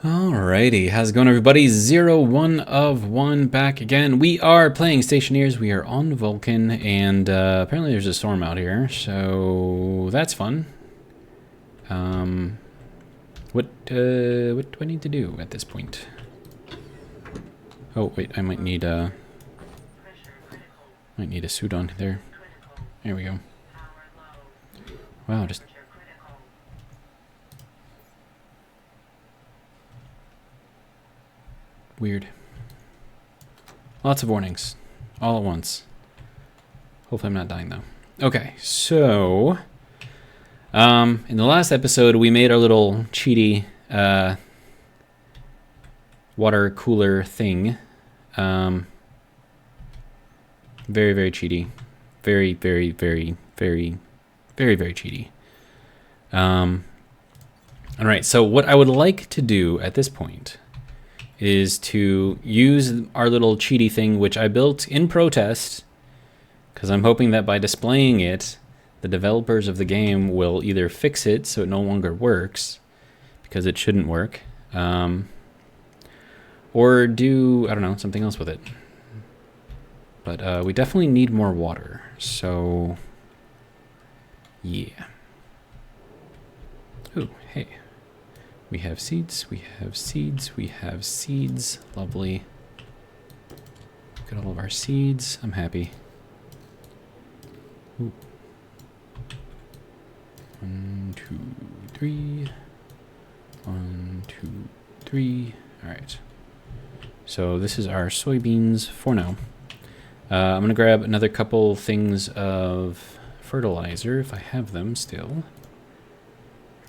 Alrighty, how's it going, everybody? 01 back again. We are playing Stationeers. We are on Vulcan, and apparently there's a storm out here, so that's fun. What do I need to do at this point? Oh wait, I might need a suit on there. There we go. Wow, just weird. Lots of warnings, all at once. Hopefully I'm not dying though. Okay, so in the last episode we made our little cheaty water cooler thing. Very, very cheaty. Very, very, very, very, very, very cheaty. All right, so what I would like to do at this point is to use our little cheaty thing, which I built in protest, because I'm hoping that by displaying it, the developers of the game will either fix it so it no longer works, because it shouldn't work, or do, I don't know, something else with it. But we definitely need more water, so yeah. Ooh, hey. We have seeds, we have seeds, we have seeds. Lovely. Look at all of our seeds. I'm happy. Ooh. 1, 2, 3. 1, 2, 3. Alright. So this is our soybeans for now. I'm going to grab another couple things of fertilizer if I have them still.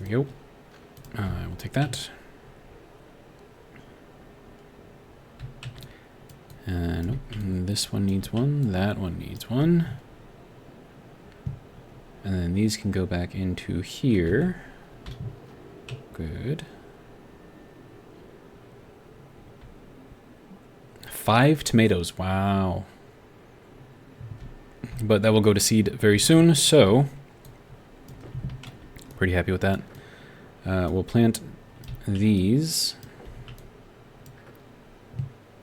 Here we go. I will take that. Nope, this one needs one, that one needs one. And then these can go back into here. Good. 5 tomatoes, wow. But that will go to seed very soon, so pretty happy with that. We'll plant these.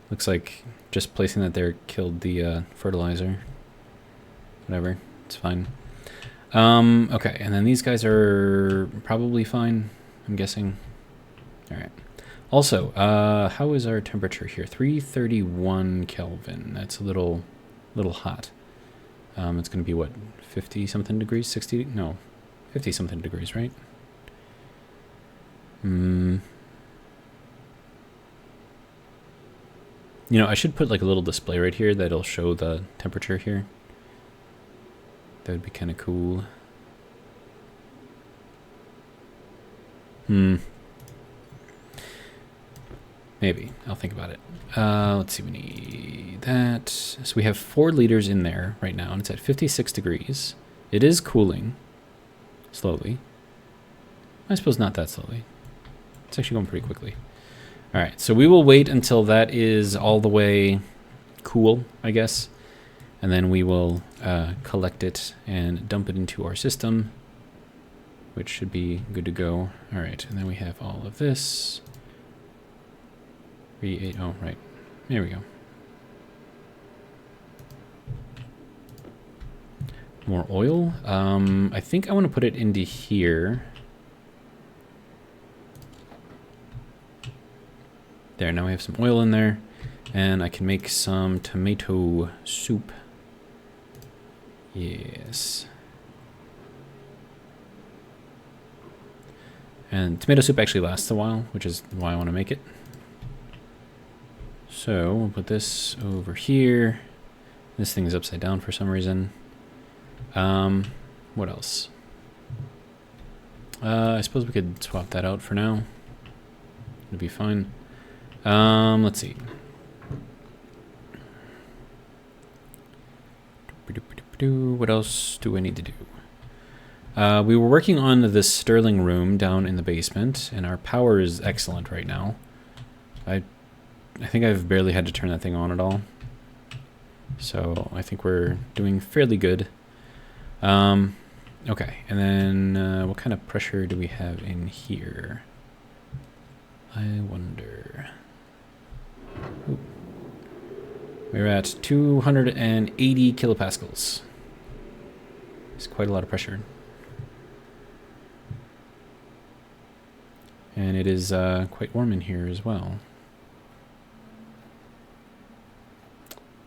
Looks like just placing that there killed the fertilizer. Whatever, it's fine. Okay, and then these guys are probably fine, I'm guessing. All right. Also, how is our temperature here? 331 Kelvin. That's a little hot. It's going to be what, 50 something degrees? 60? No, 50 something degrees, right? You know, I should put like a little display right here that'll show the temperature here. That would be kind of cool. Maybe. I'll think about it. Let's see, we need that. So we have 4 liters in there right now, and it's at 56 degrees. It is cooling. Slowly. I suppose not that slowly. It's actually going pretty quickly. All right, so we will wait until that is all the way cool, I guess. And then we will collect it and dump it into our system, which should be good to go. All right, and then we have all of this. 3, 8, oh, right. There we go. More oil. I think I want to put it into here. There, now we have some oil in there, and I can make some tomato soup. Yes. And tomato soup actually lasts a while, which is why I want to make it. So we'll put this over here. This thing is upside down for some reason. What else? I suppose we could swap that out for now. It'll be fine. Let's see. What else do I need to do? We were working on this Stirling room down in the basement, and our power is excellent right now. I think I've barely had to turn that thing on at all. So I think we're doing fairly good. Okay, and then what kind of pressure do we have in here? I wonder. Ooh. We're at 280 kilopascals. It's quite a lot of pressure. And it is quite warm in here as well.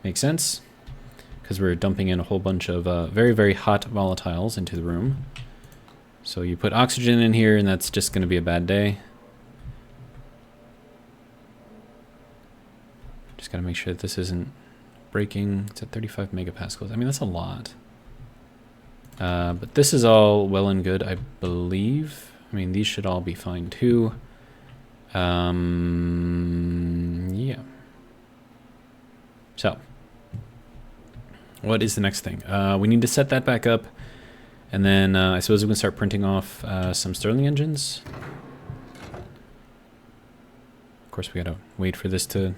Makes sense, because we're dumping in a whole bunch of very, very hot volatiles into the room. So you put oxygen in here, and that's just going to be a bad day. Just got to make sure that this isn't breaking. It's at 35 megapascals. I mean, that's a lot. But this is all well and good, I believe. I mean, these should all be fine too. Yeah. So, what is the next thing? We need to set that back up, and then I suppose we can start printing off some Stirling engines. Of course, we gotta wait for this to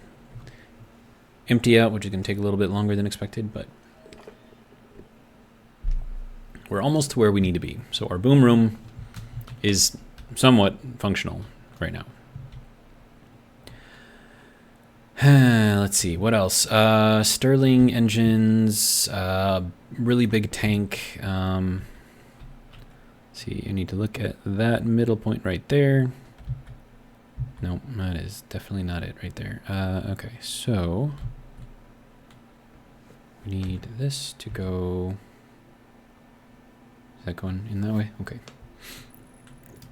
empty out, which is gonna take a little bit longer than expected, but we're almost to where we need to be. So our boom room is somewhat functional right now. Let's see, what else? Stirling engines, really big tank. Let's see, you need to look at that middle point right there. No, that is definitely not it right there. Okay, so we need this to go. Is that going in that way? Okay.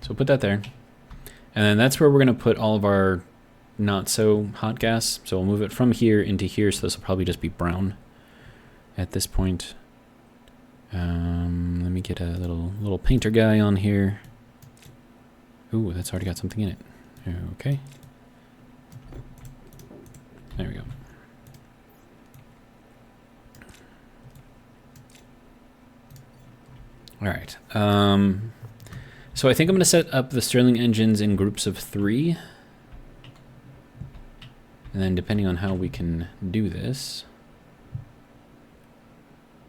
So put that there. And then that's where we're going to put all of our not so hot gas. So we'll move it from here into here. So this will probably just be brown at this point. Let me get a little painter guy on here. Ooh, that's already got something in it. Okay. There we go. All right. So I think I'm going to set up the Stirling engines in groups of 3. And then depending on how we can do this,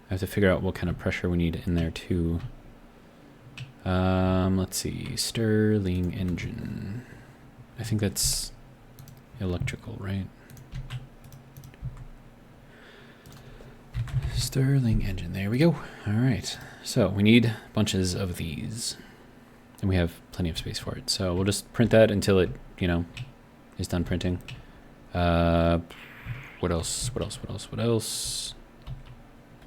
I have to figure out what kind of pressure we need in there too. Let's see, Stirling engine. I think that's electrical, right? Stirling engine, there we go. All right, so we need bunches of these. And we have plenty of space for it. So we'll just print that until it, you know, is done printing. What else?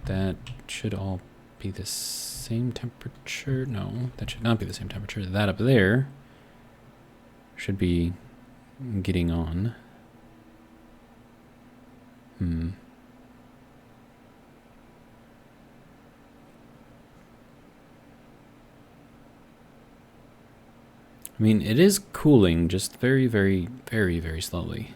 That should all be the same temperature. No, that should not be the same temperature. That up there should be getting on. I mean, it is cooling, just very, very, very, very slowly.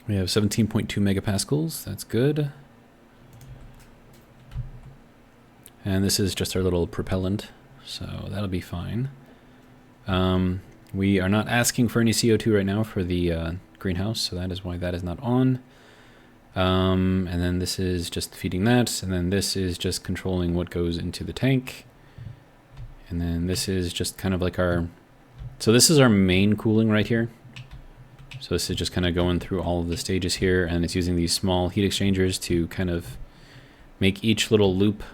We have 17.2 megapascals. That's good. And this is just our little propellant, so that'll be fine. We are not asking for any CO2 right now for the greenhouse, so that is why that is not on. And then this is just feeding that, and then this is just controlling what goes into the tank. And then this is just kind of like our... So this is our main cooling right here. So this is just kind of going through all of the stages here, and it's using these small heat exchangers to kind of make each little loop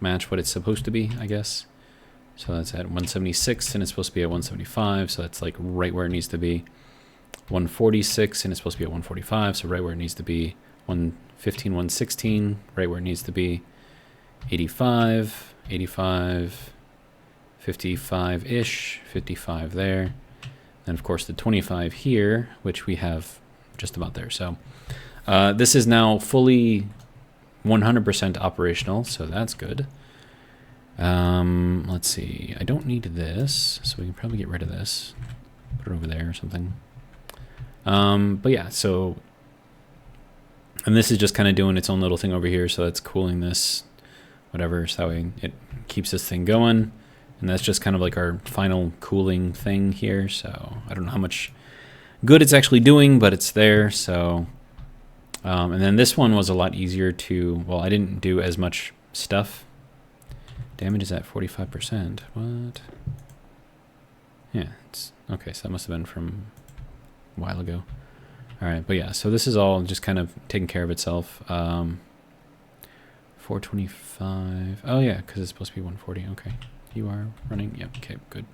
match what it's supposed to be, I guess. So that's at 176, and it's supposed to be at 175, so that's like right where it needs to be. 146, and it's supposed to be at 145, so right where it needs to be. 115, 116, right where it needs to be. 85, 85, 55-ish, 55 there. And of course the 25 here, which we have just about there. So this is now fully 100% operational, so that's good. Let's see, I don't need this, so we can probably get rid of this. Put it over there or something. But yeah, so, and this is just kind of doing its own little thing over here, so that's cooling this. whatever, so that way it keeps this thing going. And that's just kind of like our final cooling thing here. So I don't know how much good it's actually doing, but it's there. So, and then this one was a lot easier to, well, I didn't do as much stuff. Damage is at 45%. What? Yeah, it's okay. So that must have been from a while ago. All right, but yeah, so this is all just kind of taking care of itself. 425. Oh yeah, because it's supposed to be 140. Okay. You are running? Yep, okay, good.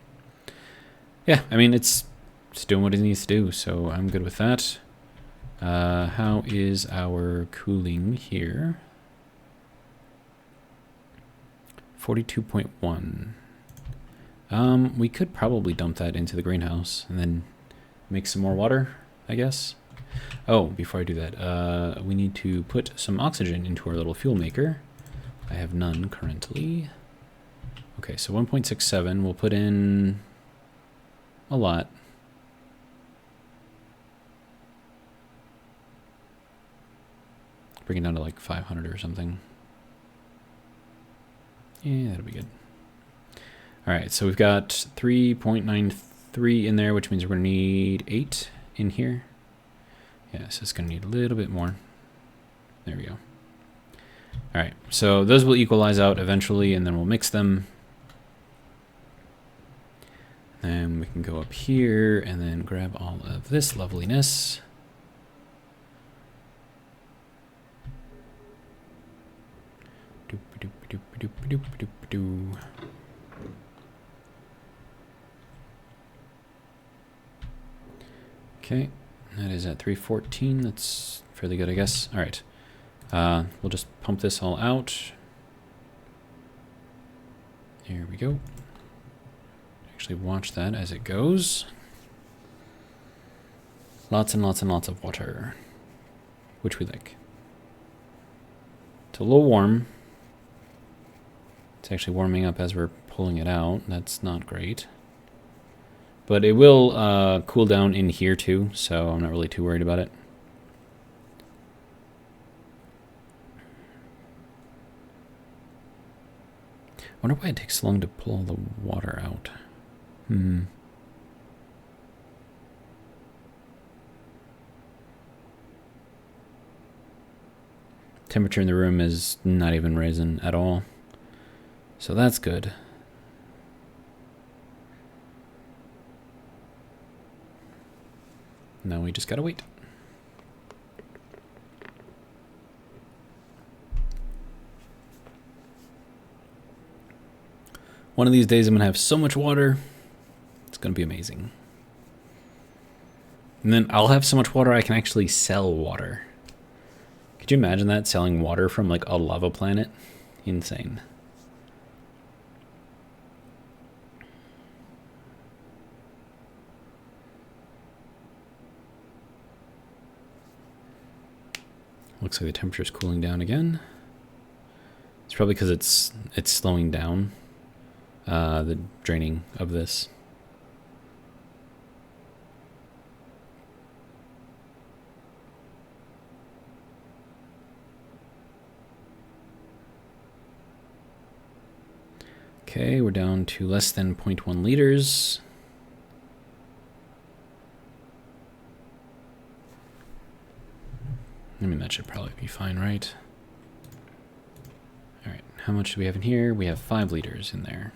Yeah, I mean, it's doing what it needs to do, so I'm good with that. How is our cooling here? 42.1. We could probably dump that into the greenhouse and then make some more water, I guess. Oh, before I do that, we need to put some oxygen into our little fuel maker. I have none currently. Okay, so 1.67, we'll put in a lot. Bring it down to like 500 or something. Yeah, that'll be good. All right, so we've got 3.93 in there, which means we're going to need 8 in here. Yeah, so it's going to need a little bit more. There we go. All right, so those will equalize out eventually, and then we'll mix them. And we can go up here and then grab all of this loveliness. Okay, that is at 314. That's fairly good, I guess. All right, we'll just pump this all out. Here we go. Actually watch that as it goes. Lots and lots and lots of water, which we like. It's a little warm. It's actually warming up as we're pulling it out. That's not great. But it will cool down in here too, so I'm not really too worried about it. I wonder why it takes so long to pull all the water out. Temperature in the room is not even rising at all. So that's good. Now we just gotta wait. One of these days I'm gonna have so much water. It's gonna be amazing. And then I'll have so much water I can actually sell water. Could you imagine that, selling water from like a lava planet? Insane. Looks like the temperature is cooling down again. It's probably because it's slowing down the draining of this. Okay, we're down to less than 0.1 liters. I mean, that should probably be fine, right? All right, how much do we have in here? We have 5 liters in there.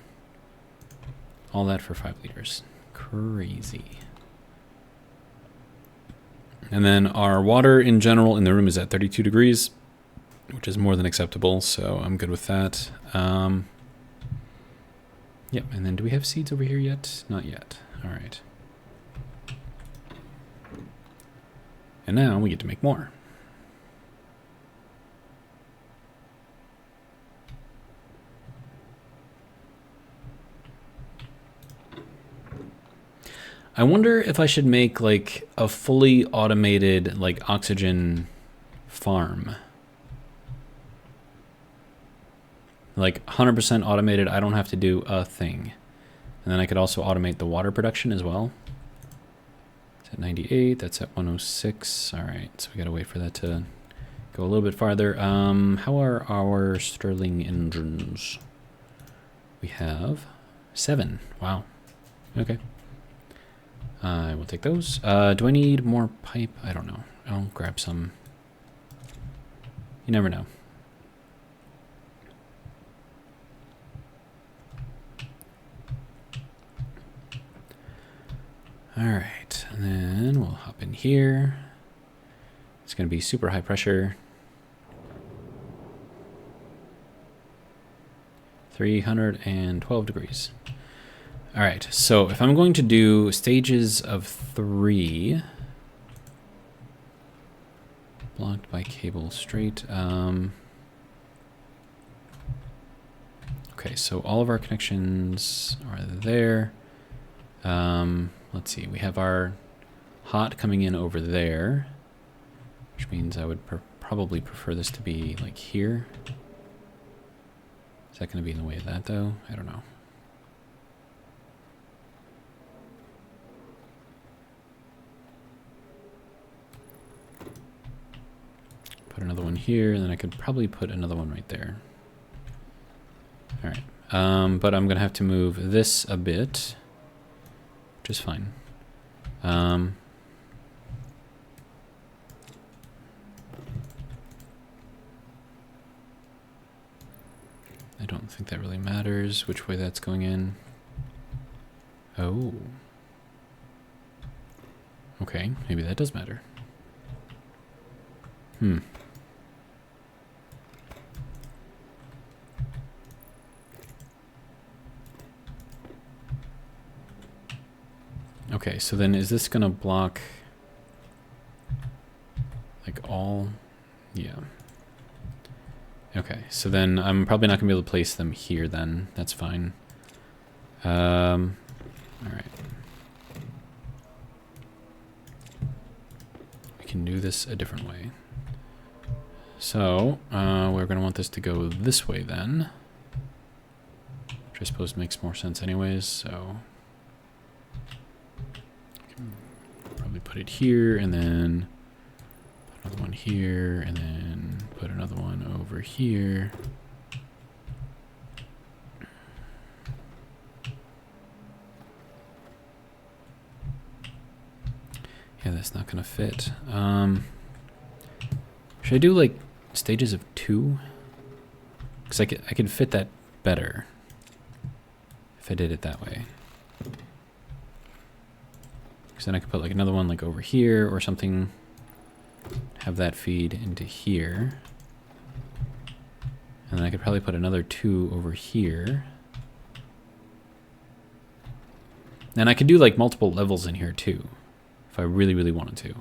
All that for 5 liters. Crazy. And then our water in general in the room is at 32 degrees, which is more than acceptable, so I'm good with that. Yep, and then do we have seeds over here yet? Not yet. All right. And now we get to make more. I wonder if I should make like a fully automated like oxygen farm. Like 100% automated, I don't have to do a thing. And then I could also automate the water production as well. It's at 98, that's at 106. All right, so we gotta wait for that to Go a little bit farther. How are our Stirling engines? We have 7. Wow. Okay. I will take those. Do I need more pipe? I don't know. I'll grab some. You never know. All right, and then we'll hop in here. It's going to be super high pressure. 312 degrees. All right, so if I'm going to do stages of 3, blocked by cable straight. Okay, so all of our connections are there. Let's see, we have our hot coming in over there, which means I would probably prefer this to be like here. Is that going to be in the way of that though? I don't know. Put another one here, and then I could probably put another one right there. All right, but I'm going to have to move this a bit, which is fine. I don't think that really matters which way that's going in. Oh. Okay, maybe that does matter. Okay, so then is this gonna block like all? Yeah. Okay, so then I'm probably not gonna be able to place them here then. That's fine. All right. We can do this a different way. So, we're gonna want this to go this way then. Which I suppose makes more sense anyways, so. Probably put it here, and then put another one here, and then put another one over here. Yeah, that's not gonna fit. Should I do like stages of 2? Because I could fit that better if I did it that way. Because then I could put like another one like over here or something. Have that feed into here. And then I could probably put another 2 over here. And I could do like multiple levels in here too, if I really, really wanted to.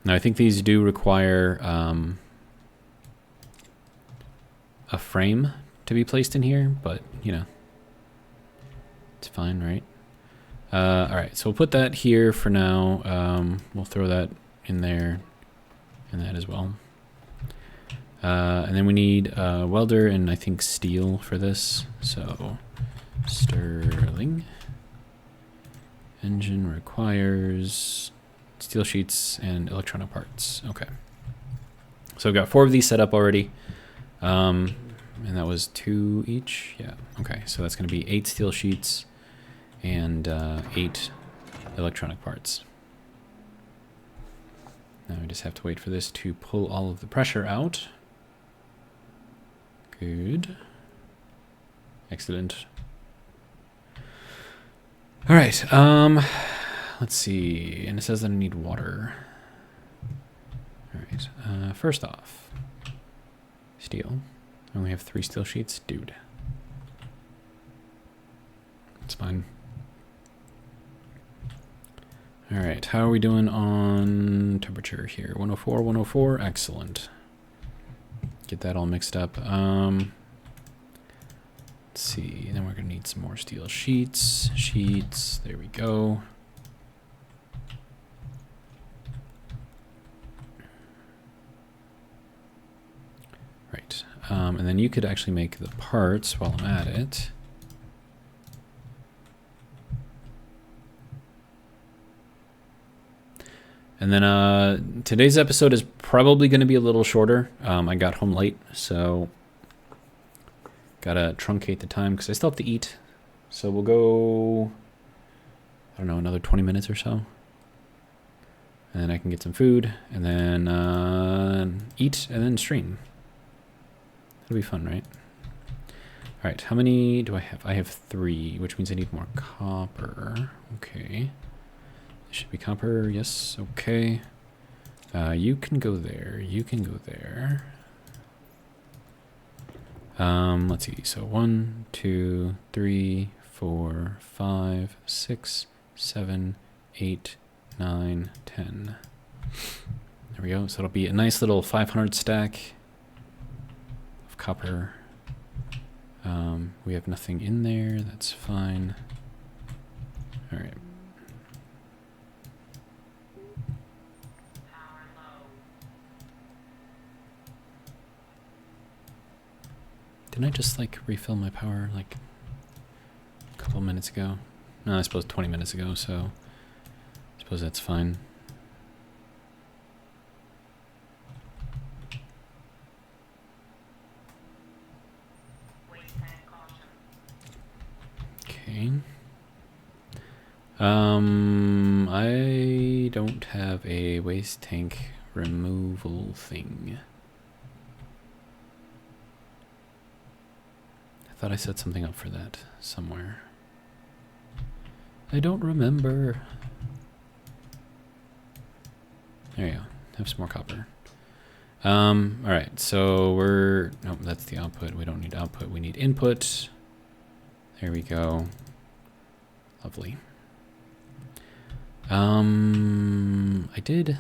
Now I think these do require a frame to be placed in here, but you know, it's fine, right? All right, so we'll put that here for now. We'll throw that in there and that as well. And then we need a welder and I think steel for this. So Stirling. Engine requires steel sheets and electronic parts. Okay. So I've got 4 of these set up already. And that was 2 each. Yeah. Okay. So that's going to be 8 steel sheets and 8 electronic parts. Now we just have to wait for this to pull all of the pressure out. Good. Excellent. All right. Let's see. And it says that I need water. All right. First off, steel. I only have 3 steel sheets. Dude. It's fine. All right, how are we doing on temperature here? 104, 104, excellent. Get that all mixed up. Let's see, then we're gonna need some more steel sheets. There we go. Right, and then you could actually make the parts while I'm at it. And And then today's episode is probably going to be a little shorter. I got home late, so gotta truncate the time because I still have to eat. So we'll go, I don't know, another 20 minutes or so. And then I can get some food and then eat and then stream. That'll be fun, right? All right, how many do I have? I have 3, which means I need more copper. Okay. This should be copper, yes, okay. You can go there, you can go there. Let's see, so 1, 2, 3, 4, 5, 6, 7, 8, 9, 10. There we go, so it'll be a nice little 500 stack of copper. We have nothing in there, that's fine. All right. Didn't I just like refill my power like a couple minutes ago? No, I suppose 20 minutes ago, so I suppose that's fine. Okay. I don't have a waste tank removal thing. I thought I set something up for that somewhere. I don't remember. There you go. Have some more copper. All right, so we're, nope, that's the output. We don't need output, we need input. There we go. Lovely. I did,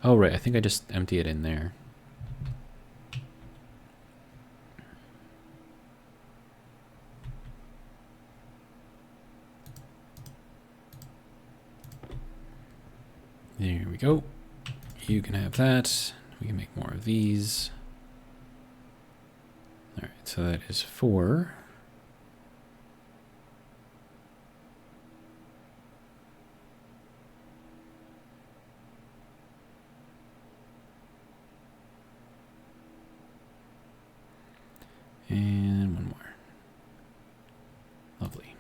oh right, I think I just empty it in there. There we go. You can have that. We can make more of these. All right, so that is 4. And 1 more. Lovely.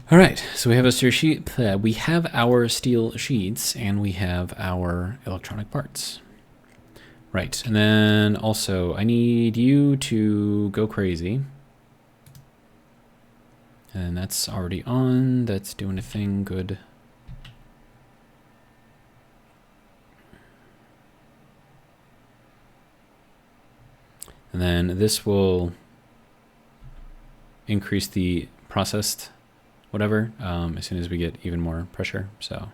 All right, so we have a steel sheet. We have our steel sheets and we have our electronic parts. Right, and then also I need you to go crazy. And that's already on. That's doing a thing. Good. And then this will increase the processed whatever as soon as we get even more pressure. So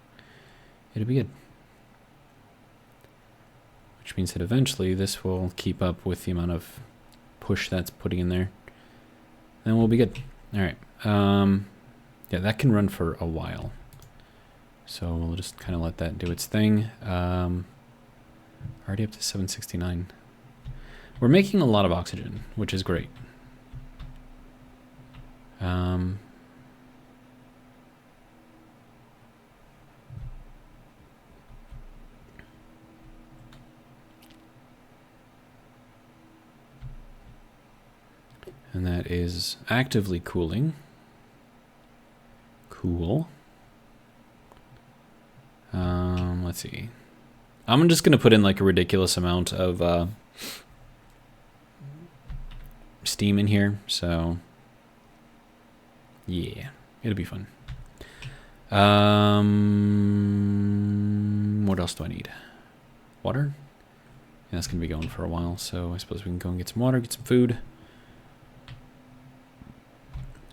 it'll be good. Which means that eventually this will keep up with the amount of push that's putting in there. Then we'll be good. All right. Yeah, that can run for a while. So we'll just kind of let that do its thing. Already up to 769. We're making a lot of oxygen, which is great. And that is actively cooling. Cool. Let's see. I'm just gonna put in like a ridiculous amount of steam in here, so yeah, it'll be fun. What else do I need? Water? Yeah, that's gonna be going for a while, so I suppose we can go and get some water, get some food.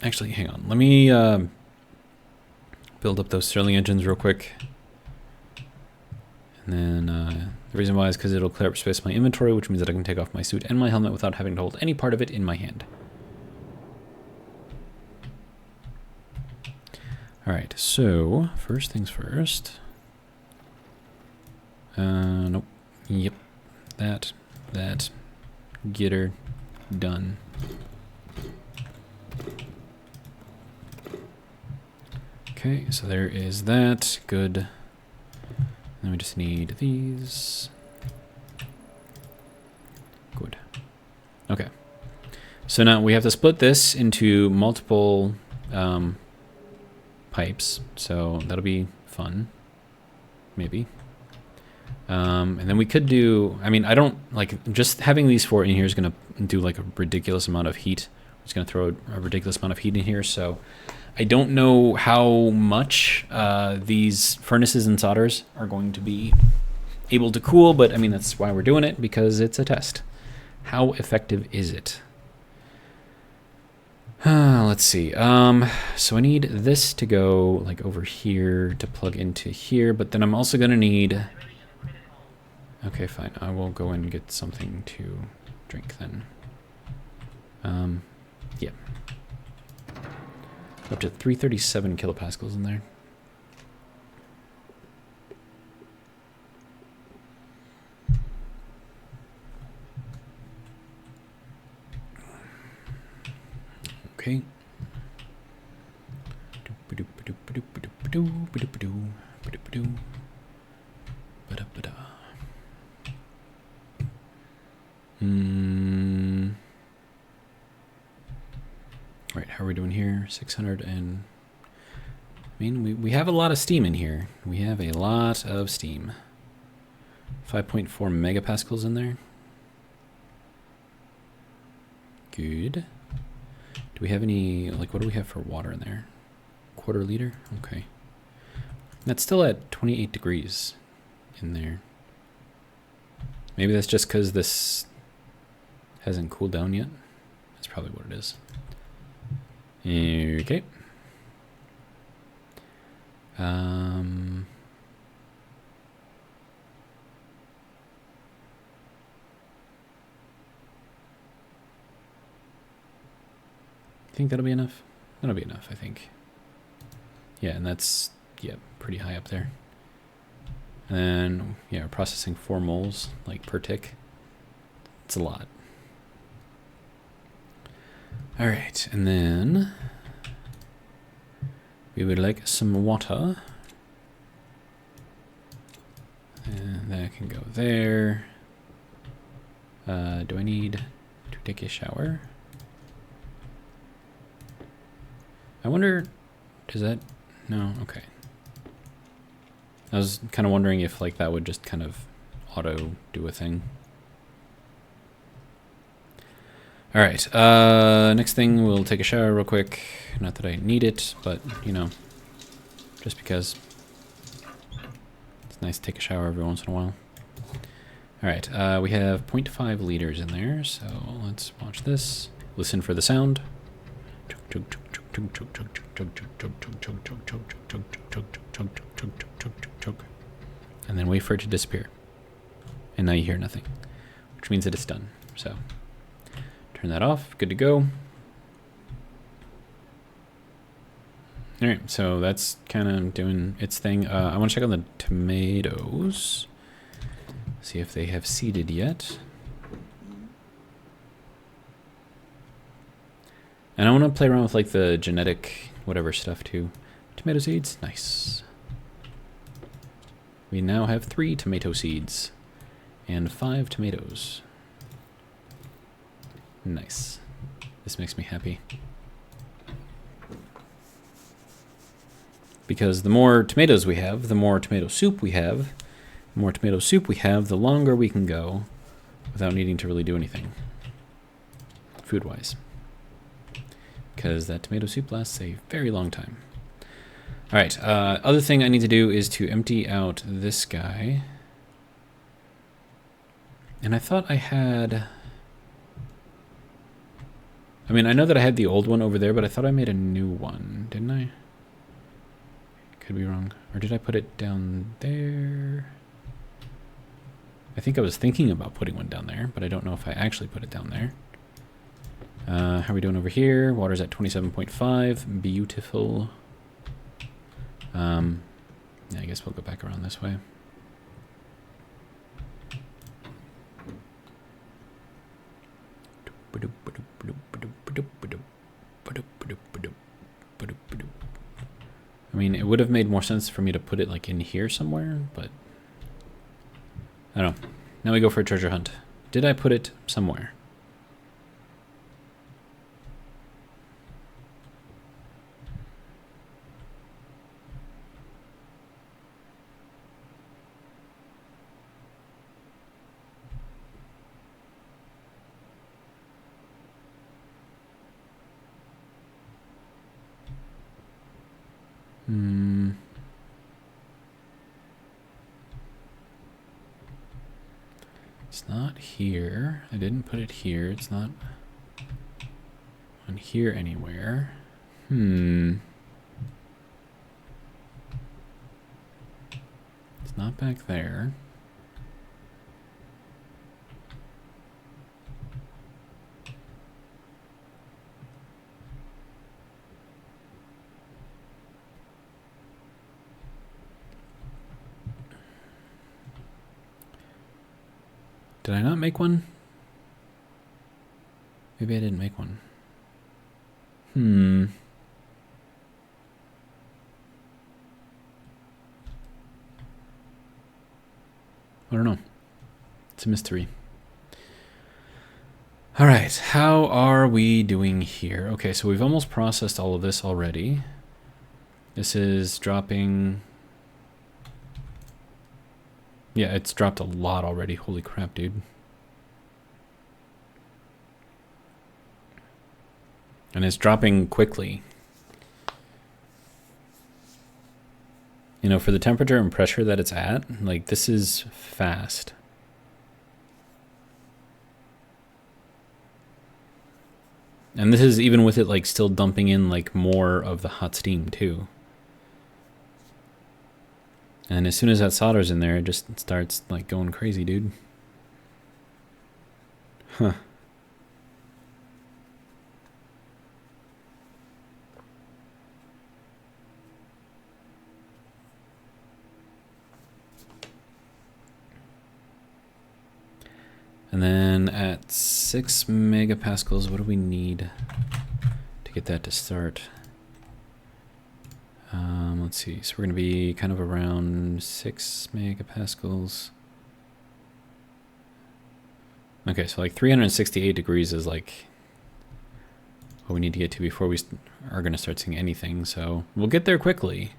Actually, hang on. Let me build up those Stirling engines real quick. And then the reason why is because it'll clear up space in my inventory, which means that I can take off my suit and my helmet without having to hold any part of it in my hand. All right, so first things first. Nope. Yep. That. Get her done. Okay, so there is that. Good. Then we just need these. Good. Okay. So now we have to split this into multiple pipes. So that'll be fun. Maybe. And then we could do, I mean, I don't, like, just having these 4 in here is going to do, like, a ridiculous amount of heat. It's going to throw a ridiculous amount of heat in here, so I don't know how much these furnaces and solders are going to be able to cool, but, I mean, that's why we're doing it, because it's a test. How effective is it? Let's see. So I need this to go, like, over here to plug into here, but then I'm also going to need... Okay, fine. I will go and get something to drink then. Yeah. Up to 337 kilopascals in there. Okay. Right, how are we doing here? 600 and... I mean, we have a lot of steam in here. We have a lot of steam. 5.4 megapascals in there. Good. Do we have any, like, what do we have for water in there? Quarter liter? Okay. That's still at 28 degrees in there. Maybe that's just because this hasn't cooled down yet. That's probably what it is. Okay. I think that'll be enough. That'll be enough, I think. Yeah, and that's, yeah, pretty high up there. And then, yeah, we're processing 4 moles, like, per tick. It's a lot. All right, and then we would like some water. And that can go there. Do I need to take a shower? I wonder, does that, no, okay. I was kind of wondering if, like, that would just kind of auto do a thing. All right, next thing, we'll take a shower real quick. Not that I need it, but, you know, just because. It's nice to take a shower every once in a while. All right, we have 0.5 liters in there, so let's watch this. Listen for the sound. And then wait for it to disappear. And now you hear nothing, which means that it's done. So turn that off, good to go. All right, so that's kind of doing its thing. I want to check on the tomatoes, see if they have seeded yet. And I want to play around with, like, the genetic whatever stuff too. Tomato seeds, nice. We now have 3 tomato seeds and 5 tomatoes. Nice. This makes me happy. Because the more tomatoes we have, the more tomato soup we have. The more tomato soup we have, the longer we can go without needing to really do anything food-wise. Because that tomato soup lasts a very long time. All right, other thing I need to do is to empty out this guy. And I thought I had... I mean, I know that I had the old one over there, but I thought I made a new one, didn't I? Could be wrong. Or did I put it down there? I think I was thinking about putting one down there, but I don't know if I actually put it down there. How are we doing over here? Water's at 27.5. Beautiful. Yeah, I guess we'll go back around this way. I mean, it would have made more sense for me to put it like in here somewhere, but I don't know. Now we go for a treasure hunt. Did I put it somewhere? It's not here. I didn't put it here. It's not on here anywhere. It's not back there. Did I not make one? Maybe I didn't make one. I don't know. It's a mystery. All right, how are we doing here? Okay, so we've almost processed all of this already. This is dropping... Yeah, it's dropped a lot already. Holy crap, dude. And it's dropping quickly. You know, for the temperature and pressure that it's at, like, this is fast. And this is even with it, like, still dumping in, like, more of the hot steam, too. And as soon as that solder's in there, it just starts, like, going crazy, dude. Huh. And then at 6 megapascals, what do we need to get that to start? Let's see. So we're going to be kind of around 6 megapascals. Okay, so like 368 degrees is like what we need to get to before we are going to start seeing anything. So we'll get there quickly.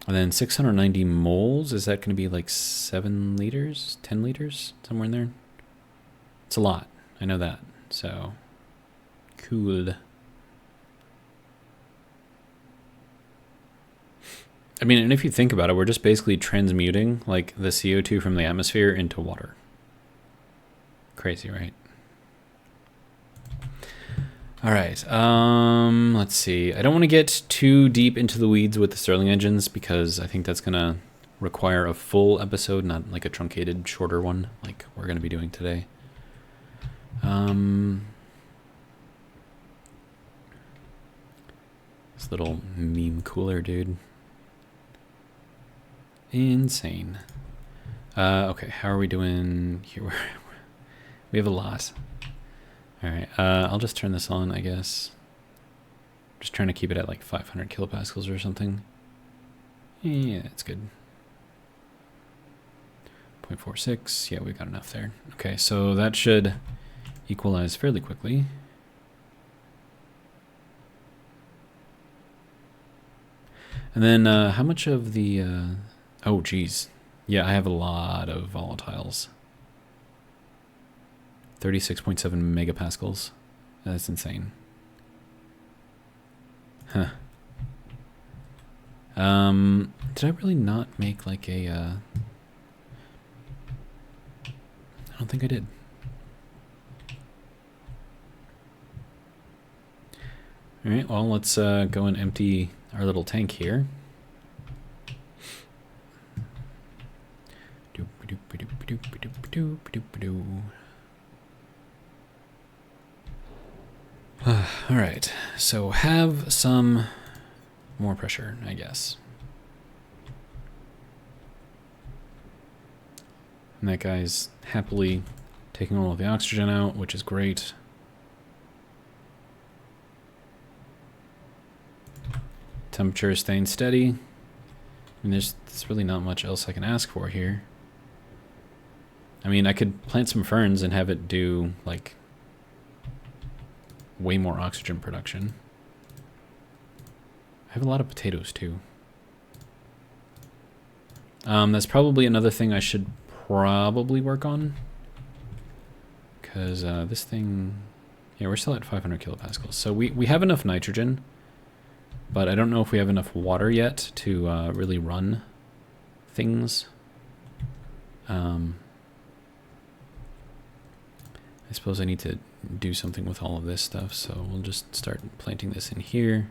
And then 690 moles, is that going to be like 7 liters, 10 liters, somewhere in there? It's a lot, I know that, so cool. I mean, and if you think about it, we're just basically transmuting like the CO2 from the atmosphere into water. Crazy, right? All right, let's see. I don't want to get too deep into the weeds with the Stirling engines because I think that's going to require a full episode, not like a truncated, shorter one like we're going to be doing today. This little meme cooler, dude. Insane. Okay, how are we doing here? We have a lot. All right, I'll just turn this on, I guess. Just trying to keep it at like 500 kilopascals or something. Yeah, it's good. 0.46, yeah, we've got enough there. Okay, so that should equalize fairly quickly. And then how much of the... oh, geez. Yeah, I have a lot of volatiles. 36.7 megapascals. That's insane. Huh. Did I really not make like a... I don't think I did. Alright, well, let's go and empty our little tank here. All right, so have some more pressure, I guess. And that guy's happily taking all of the oxygen out, which is great. Temperature is staying steady. I mean, there's really not much else I can ask for here. I mean, I could plant some ferns and have it do, like, way more oxygen production. I have a lot of potatoes, too. That's probably another thing I should probably work on. Because this thing... Yeah, we're still at 500 kilopascals. So we have enough nitrogen, but I don't know if we have enough water yet to really run things. I suppose I need to do something with all of this stuff, so we'll just start planting this in here.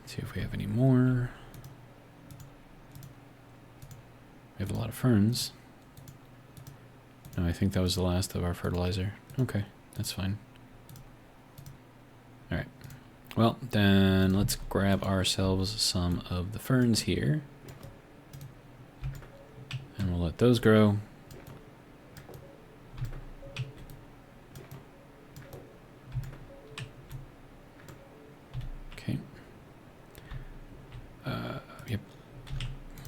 Let's see if we have any more. We have a lot of ferns. No, I think that was the last of our fertilizer. Okay, that's fine. All right. Well, then let's grab ourselves some of the ferns here. And we'll let those grow. Okay. Yep.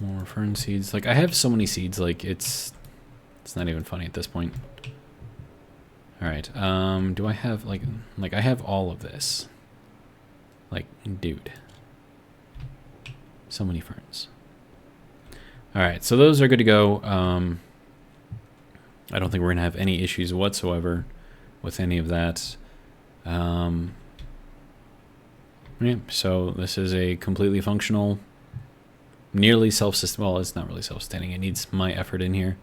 More fern seeds. Like, I have so many seeds, like, it's not even funny at this point. All right. Do I have, like I have all of this. Like, dude. So many ferns. Alright, so those are good to go. I don't think we're going to have any issues whatsoever with any of that. Yeah, so this is a completely functional, nearly self-sustaining. Well, it's not really self-sustaining. It needs my effort in here.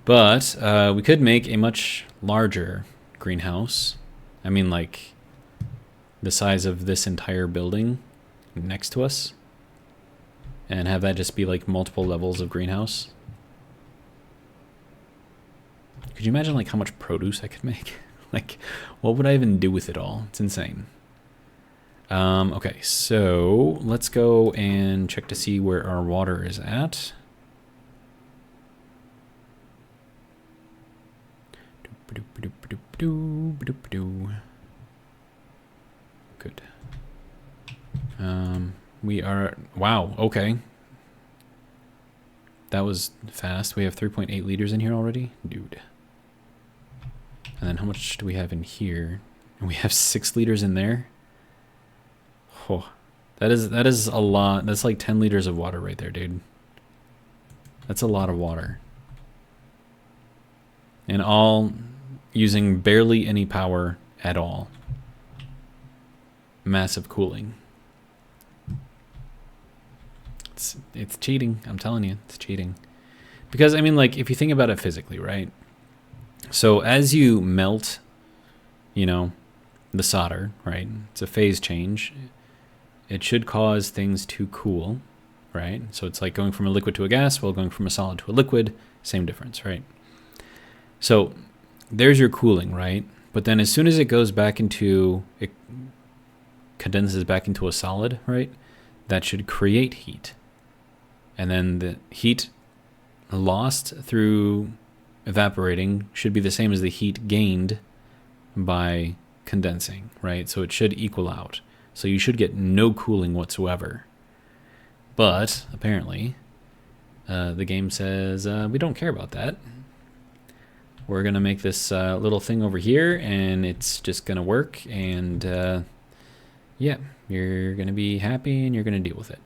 But we could make a much larger greenhouse. I mean, like... the size of this entire building next to us, and have that just be like multiple levels of greenhouse. Could you imagine like how much produce I could make? Like, what would I even do with it all? It's insane. Okay, so let's go and check to see where our water is at. Good. We are... Wow, okay. That was fast. We have 3.8 liters in here already? Dude. And then how much do we have in here? And we have 6 liters in there? Oh, that is a lot. That's like 10 liters of water right there, dude. That's a lot of water. And all using barely any power at all. Massive cooling. It's cheating. I'm telling you, it's cheating. Because, I mean, like, if you think about it physically, right? So as you melt, you know, the solder, right? It's a phase change. It should cause things to cool, right? So it's like going from a liquid to a gas, well, going from a solid to a liquid, same difference, right? So there's your cooling, right? But then as soon as it goes back into, it condenses back into a solid, right? That should create heat. And then the heat lost through evaporating should be the same as the heat gained by condensing, right? So it should equal out. So you should get no cooling whatsoever. But apparently, the game says we don't care about that. We're going to make this little thing over here, and it's just going to work. And yeah, you're going to be happy, and you're going to deal with it.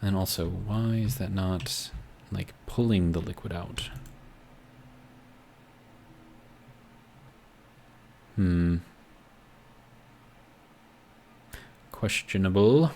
And also, why is that not, like, pulling the liquid out? Questionable.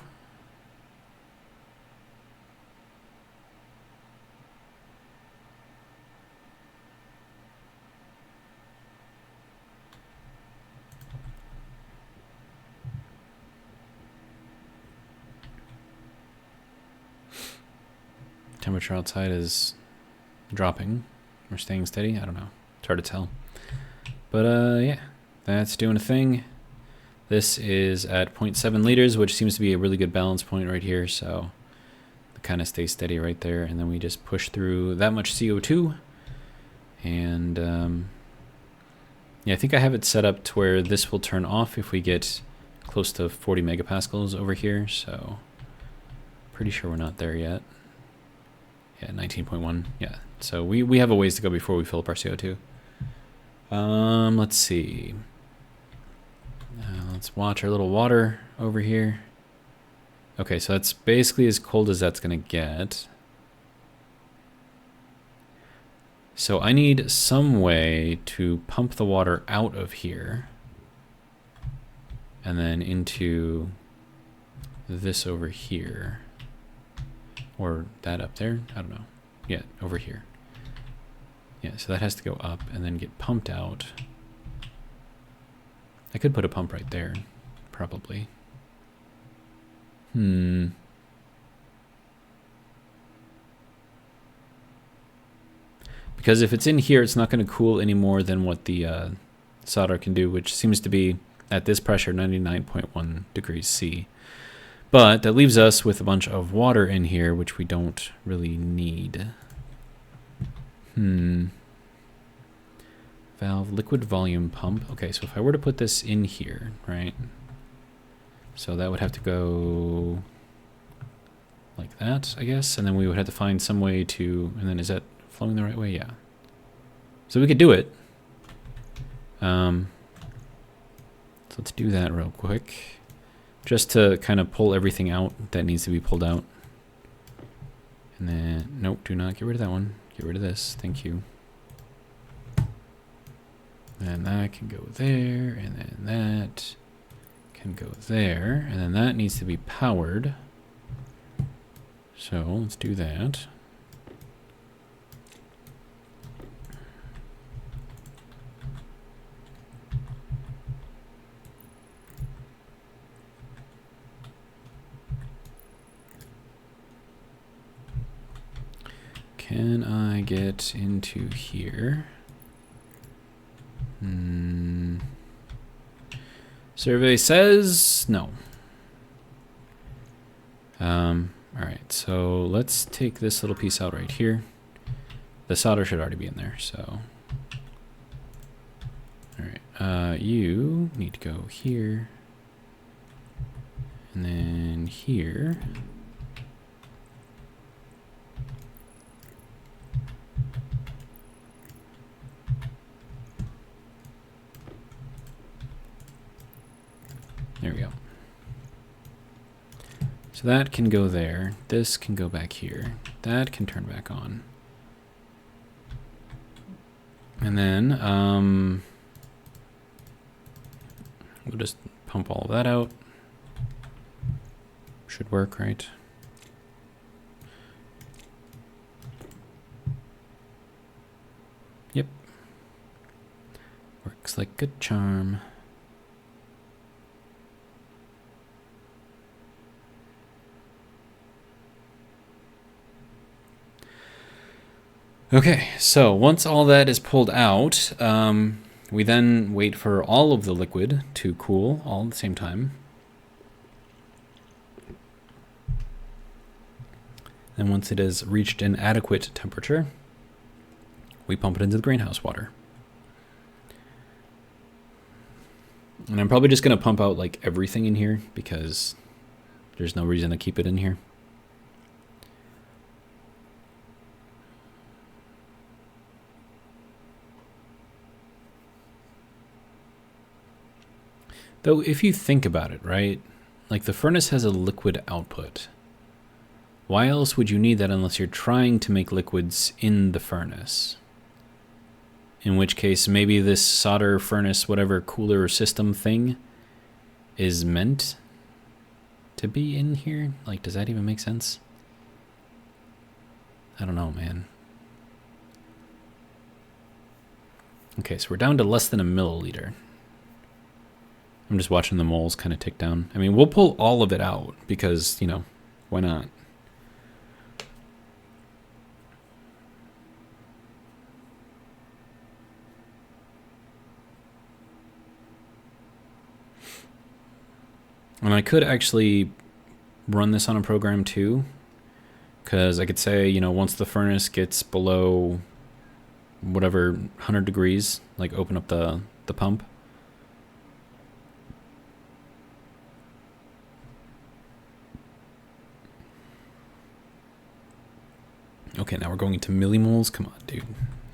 Temperature outside is dropping or staying steady. I don't know. It's hard to tell. But yeah, that's doing a thing. This is at 0.7 liters, which seems to be a really good balance point right here. So kind of stay steady right there, and then we just push through that much CO2. And yeah, I think I have it set up to where this will turn off if we get close to 40 megapascals over here, so pretty sure we're not there yet. Yeah, 19.1, yeah. So we have a ways to go before we fill up our CO2. Let's see. Let's watch our little water over here. Okay, so that's basically as cold as that's gonna get. So I need some way to pump the water out of here and then into this over here, or that up there, I don't know. Yeah, over here. Yeah, so that has to go up and then get pumped out. I could put a pump right there, probably. Because if it's in here, it's not going to cool any more than what the solder can do, which seems to be, at this pressure, 99.1 degrees C. But that leaves us with a bunch of water in here, which we don't really need. Valve, liquid volume pump. Okay, so if I were to put this in here, right? So that would have to go like that, I guess. And then we would have to find some way to, and then is that flowing the right way? Yeah. So we could do it. So let's do that real quick. Just to kind of pull everything out that needs to be pulled out. And then, nope, do not get rid of that one. Get rid of this, thank you. And that can go there, and then that can go there, and then that needs to be powered. So let's do that. Can I get into here? Survey says no. Alright, so let's take this little piece out right here. The solder should already be in there, so. Alright, you need to go here. And then here. There we go. So that can go there. This can go back here. That can turn back on. And then we'll just pump all of that out. Should work, right? Yep. Works like a charm. Okay, so once all that is pulled out, we then wait for all of the liquid to cool all at the same time. And once it has reached an adequate temperature, we pump it into the greenhouse water. And I'm probably just going to pump out like everything in here because there's no reason to keep it in here. Though if you think about it, right, like the furnace has a liquid output. Why else would you need that unless you're trying to make liquids in the furnace? In which case, maybe this solder furnace, whatever cooler system thing is meant to be in here. Like, does that even make sense? I don't know, man. Okay, so we're down to less than a milliliter. I'm just watching the moles kind of tick down. I mean, we'll pull all of it out because, you know, why not? And I could actually run this on a program too, Because I could say, you know, once the furnace gets below whatever 100 degrees, like open up the pump. Okay, now we're going into millimoles. Come on, dude.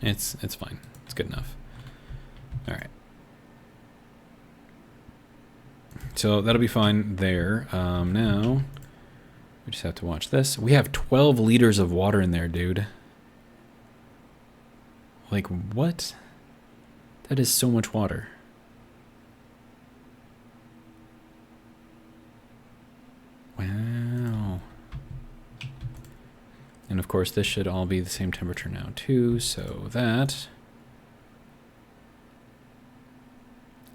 It's fine. It's good enough. All right. So that'll be fine there. Now we just have to watch this. We have 12 liters of water in there, dude. Like, what? That is so much water. Wow. And of course, this should all be the same temperature now, too. So that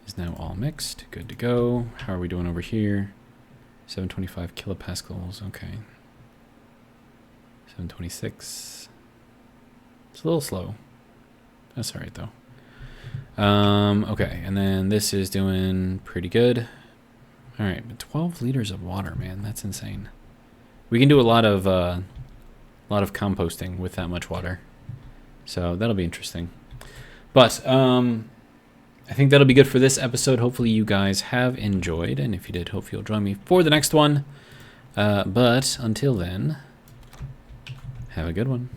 is now all mixed. Good to go. How are we doing over here? 725 kilopascals. Okay. 726. It's a little slow. That's all right, though. Okay, and then this is doing pretty good. All right, but 12 liters of water, man. That's insane. We can do a lot of composting with that much water. So that'll be interesting. But I think that'll be good for this episode. Hopefully you guys have enjoyed. And if you did, hopefully you'll join me for the next one. But until then, have a good one.